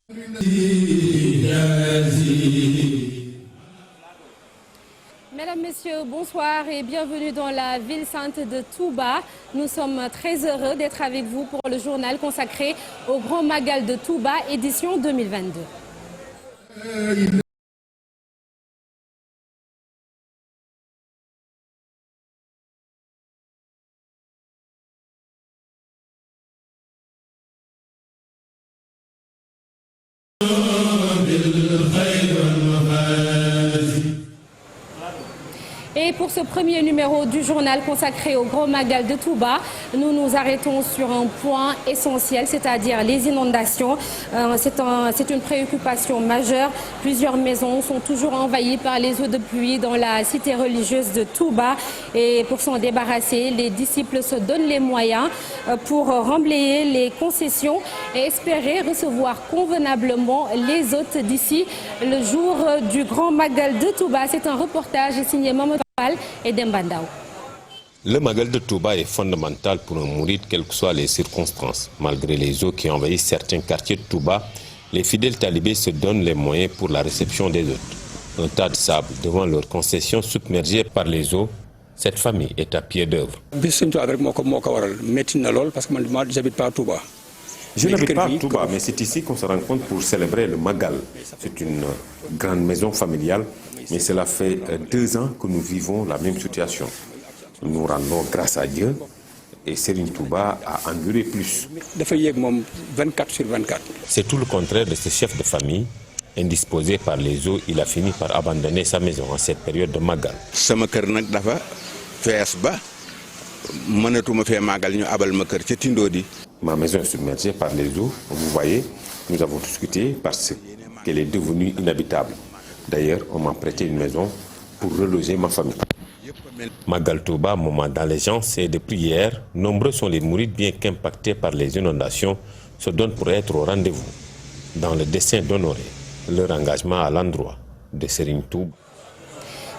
Mesdames, Messieurs, bonsoir et bienvenue dans la ville sainte de Touba. Nous sommes très heureux d'être avec vous pour le journal consacré au Grand Magal de Touba, édition 2022. Et pour ce premier numéro du journal consacré au Grand Magal de Touba, nous nous arrêtons sur un point essentiel, c'est-à-dire les inondations. C'est une préoccupation majeure. Plusieurs maisons sont toujours envahies par les eaux de pluie dans la cité religieuse de Touba. Et pour s'en débarrasser, les disciples se donnent les moyens pour remblayer les concessions et espérer recevoir convenablement les hôtes d'ici le jour du Grand Magal de Touba. C'est un reportage signé Mamadou et Dembandao. Le Magal de Touba est fondamental pour un mouride, quelles que soient les circonstances. Malgré les eaux qui envahissent certains quartiers de Touba, les fidèles talibés se donnent les moyens pour la réception des hôtes. Un tas de sable devant leur concession submergée par les eaux, cette famille est à pied d'œuvre. Je n'habite pas à Touba, mais c'est ici qu'on se rencontre pour célébrer le Magal. C'est une grande maison familiale, mais cela fait 2 ans que nous vivons la même situation. Nous rendons grâce à Dieu et Serigne Touba a enduré plus. 24 sur 24. C'est tout le contraire de ce chef de famille. Indisposé par les eaux, il a fini par abandonner sa maison en cette période de Magal. Ma maison est submergée par les eaux. Vous voyez, nous avons discuté parce qu'elle est devenue inhabitable. D'ailleurs, on m'a prêté une maison pour reloger ma famille. Magal Touba, moment d'allégeance et de prière, nombreux sont les mourides bien qu'impactés par les inondations, se donnent pour être au rendez-vous, dans le dessein d'honorer leur engagement à l'endroit de Serigne Touba.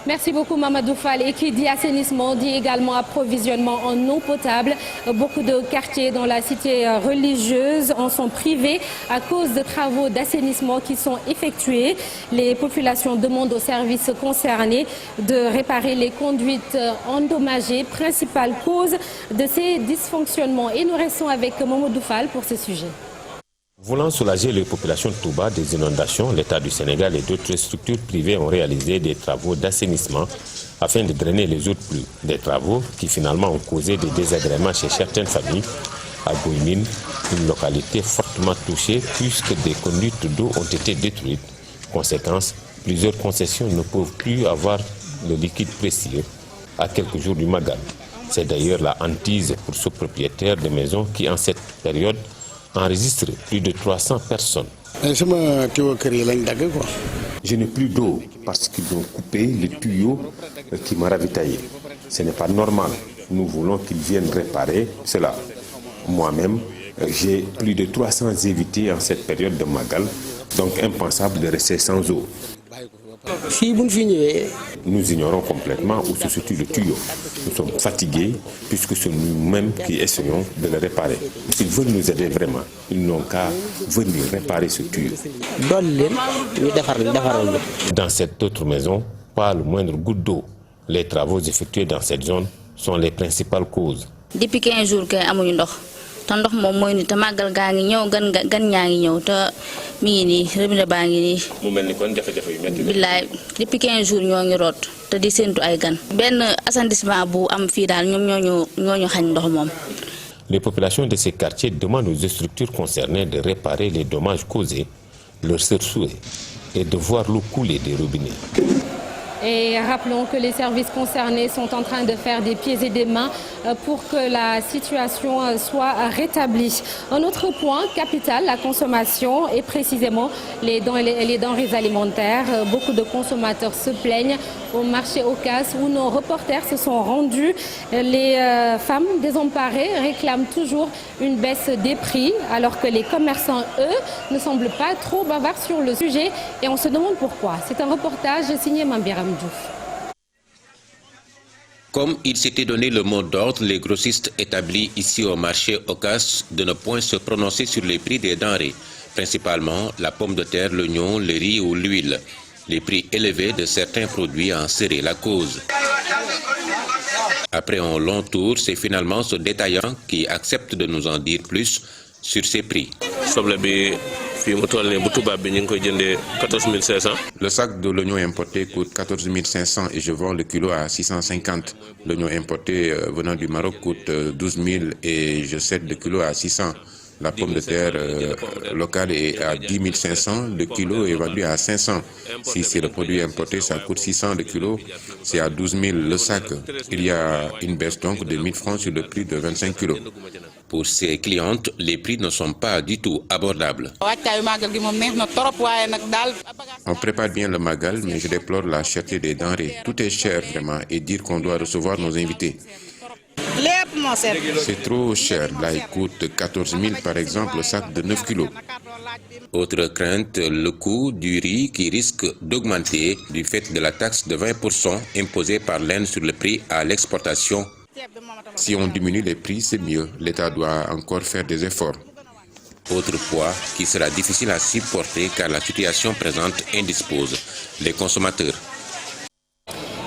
Merci beaucoup Mamadou Fall. Et qui dit assainissement dit également approvisionnement en eau potable. Beaucoup de quartiers dans la cité religieuse en sont privés à cause de travaux d'assainissement qui sont effectués. Les populations demandent aux services concernés de réparer les conduites endommagées, principale cause de ces dysfonctionnements. Et nous restons avec Mamadou Fall pour ce sujet. Voulant soulager les populations de Touba des inondations, l'État du Sénégal et d'autres structures privées ont réalisé des travaux d'assainissement afin de drainer les eaux de pluie. Des travaux qui finalement ont causé des désagréments chez certaines familles. À Gouimine, une localité fortement touchée puisque des conduites d'eau ont été détruites. Conséquence, plusieurs concessions ne peuvent plus avoir le liquide précieux à quelques jours du Magal. C'est d'ailleurs la hantise pour ce propriétaire de maison qui, en cette période, enregistre plus de 300 personnes. Je n'ai plus d'eau parce qu'ils ont coupé le tuyau qui m'a ravitaillé. Ce n'est pas normal. Nous voulons qu'ils viennent réparer cela. Moi-même, j'ai plus de 300 invités en cette période de Magal, donc impensable de rester sans eau. Nous ignorons complètement où se situe le tuyau. Nous sommes fatigués puisque c'est nous-mêmes qui essayons de le réparer. S'ils veulent nous aider vraiment, ils n'ont qu'à venir réparer ce tuyau. Dans cette autre maison, pas le moindre goutte d'eau. Les travaux effectués dans cette zone sont les principales causes. Depuis 15 jours, tandox mom moy ni ta magal gaangi ñew gan ñaangi ñew ta mi ni rebina baangi ni mu melni kon jafé jafé yu metti billahi depuis 15 jours ñogi rot te di sentu ay gan ben assainissement bu am fi dal ñom ñoñu xagn ndox mom. Les populations de ces quartiers demandent aux structures concernées de réparer les dommages causés. Leur seul souhait est de voir l'eau couler des robinets. Et rappelons que les services concernés sont en train de faire des pieds et des mains pour que la situation soit rétablie. Un autre point capital, la consommation et précisément les denrées alimentaires. Beaucoup de consommateurs se plaignent au marché Ocas où nos reporters se sont rendus. Les femmes désemparées réclament toujours une baisse des prix alors que les commerçants, eux, ne semblent pas trop bavards sur le sujet et on se demande pourquoi. C'est un reportage signé Mambiram Diouf. Comme il s'était donné le mot d'ordre, les grossistes établis ici au marché Ocas de ne point se prononcer sur les prix des denrées. principalement la pomme de terre, l'oignon, le riz ou l'huile. Les prix élevés de certains produits en seraient la cause. Après un long tour, c'est finalement ce détaillant qui accepte de nous en dire plus sur ces prix. Le sac de l'oignon importé coûte 14 500 et je vends le kilo à 650. L'oignon importé venant du Maroc coûte 12 000 et je cède le kilo à 600. La pomme de terre locale est à 10 500, le kilo est vendu à 500. Si c'est le produit importé, ça coûte 600 le kilo, c'est à 12 000 le sac. Il y a une baisse donc de 1 000 francs sur le prix de 25 kilos. Pour ces clientes, les prix ne sont pas du tout abordables. On prépare bien le magal, mais je déplore la cherté des denrées. Tout est cher vraiment et dire qu'on doit recevoir nos invités. C'est trop cher. Là, il coûte 14 000 par exemple, le sac de 9 kilos. Autre crainte, le coût du riz qui risque d'augmenter du fait de la taxe de 20% imposée par l'Inde sur le prix à l'exportation. Si on diminue les prix, c'est mieux. L'État doit encore faire des efforts. Autre poids qui sera difficile à supporter car la situation présente indispose les consommateurs.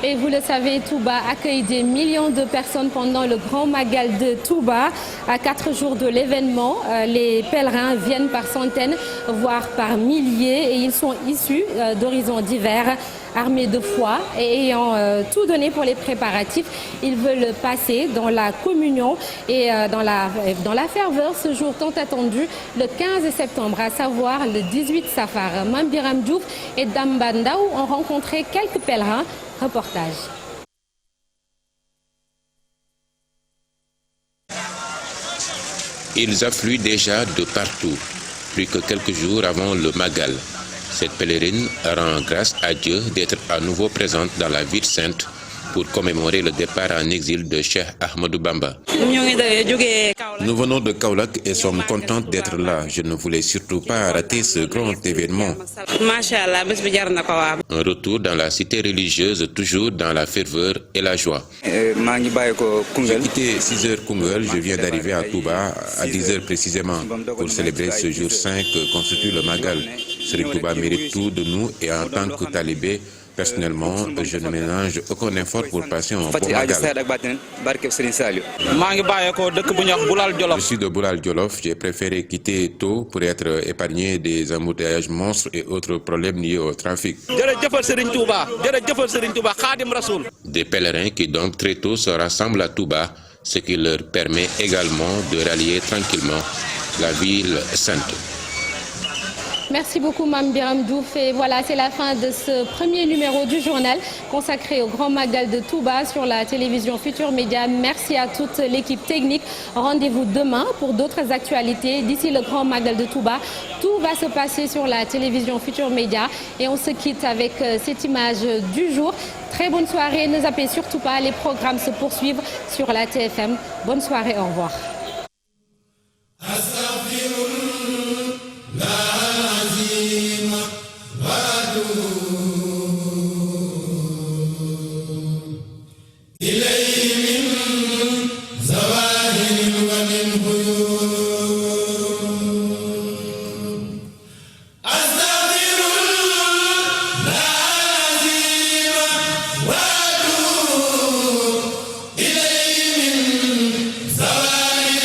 Et vous le savez, Touba accueille des millions de personnes pendant le Grand Magal de Touba. À 4 jours de l'événement, les pèlerins viennent par centaines, voire par milliers. Et ils sont issus d'horizons divers, armés de foi et ayant tout donné pour les préparatifs. Ils veulent passer dans la communion et dans la ferveur ce jour tant attendu, le 15 septembre, à savoir le 18 Safar. Mame Biram Diouf et Damba Ndaw ont rencontré quelques pèlerins. Reportage. Ils affluent déjà de partout, plus que quelques jours avant le Magal. Cette pèlerine rend grâce à Dieu d'être à nouveau présente dans la ville sainte pour commémorer le départ en exil de Cheikh Ahmadou Bamba. Nous venons de Kaolack et sommes contentes d'être là. Je ne voulais surtout pas rater ce grand événement. Un retour dans la cité religieuse, toujours dans la ferveur et la joie. J'ai quitté 6h Koungheul, je viens d'arriver à Touba à 10h précisément pour célébrer ce jour saint que constitue le Magal. Serigne Touba mérite tout de nous et en tant que talibé, personnellement, je ne ménage aucun effort pour passer un bon Magal. Je suis de Boulal Djolof. J'ai préféré quitter tôt pour être épargné des embouteillages monstres et autres problèmes liés au trafic. Des pèlerins qui donc très tôt se rassemblent à Touba, ce qui leur permet également de rallier tranquillement la ville sainte. Merci beaucoup Mame Biram Diouf. Et voilà, c'est la fin de ce premier numéro du journal consacré au Grand Magal de Touba sur la télévision Futur Média. Merci à toute l'équipe technique. Rendez-vous demain pour d'autres actualités. D'ici le Grand Magal de Touba, tout va se passer sur la télévision Futur Média. Et on se quitte avec cette image du jour. Très bonne soirée. Ne zappez surtout pas, les programmes se poursuivent sur la TFM. Bonne soirée, au revoir.